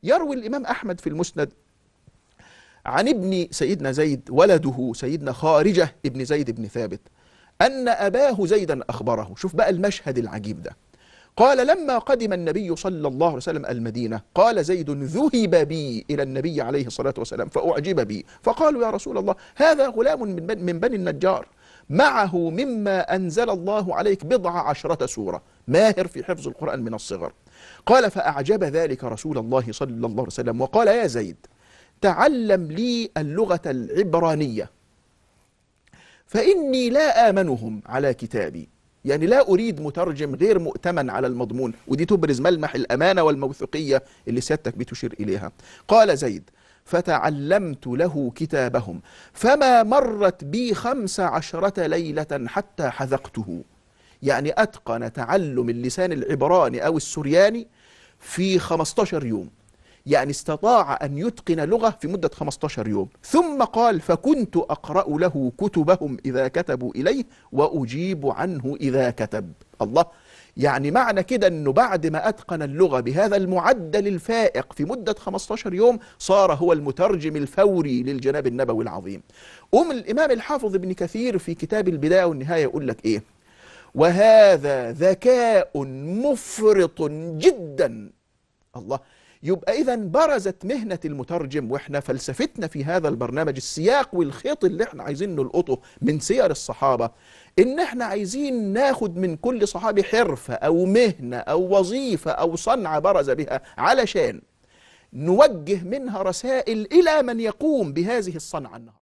يروي الإمام أحمد في المسند عن ابن سيدنا زيد ولده سيدنا خارجة ابن زيد بن ثابت أن أباه زيدا أخبره. شوف بقى المشهد العجيب ده. قال: لما قدم النبي صلى الله عليه وسلم المدينة، قال زيد: ذهب بي إلى النبي عليه الصلاة والسلام فأعجب بي، فقالوا: يا رسول الله، هذا غلام من بني النجار، معه مما أنزل الله عليك 19 سورة، ماهر في حفظ القرآن من الصغر. قال: فأعجب ذلك رسول الله صلى الله عليه وسلم، وقال: يا زيد، تعلم لي اللغة العبرانية، فإني لا آمنهم على كتابي. يعني لا أريد مترجم غير مؤتمن على المضمون، ودي تبرز ملمح الأمانة والموثوقية اللي سيادتك بتشير إليها. قال زيد: فتعلمت له كتابهم، فما مرت بي 15 ليلة حتى حذقته. يعني أتقن تعلم اللسان العبراني أو السرياني في 15 يوم، يعني استطاع أن يتقن لغة في مدة 15 يوم. ثم قال: فكنت أقرأ له كتبهم إذا كتبوا إليه وأجيب عنه إذا كتب. الله! يعني معنى كده أنه بعد ما أتقن اللغة بهذا المعدل الفائق في مدة 15 يوم صار هو المترجم الفوري للجناب النبوي العظيم. الإمام الحافظ ابن كثير في كتاب البداية والنهاية يقول لك إيه: وهذا ذكاء مفرط جدا. الله! يبقى إذا برزت مهنة المترجم، وإحنا فلسفتنا في هذا البرنامج السياق والخيط اللي إحنا عايزين نلقطه من سير الصحابة، إن إحنا عايزين ناخد من كل صحابي حرفة أو مهنة أو وظيفة أو صنعة برز بها، علشان نوجه منها رسائل إلى من يقوم بهذه الصنعة النهاردة.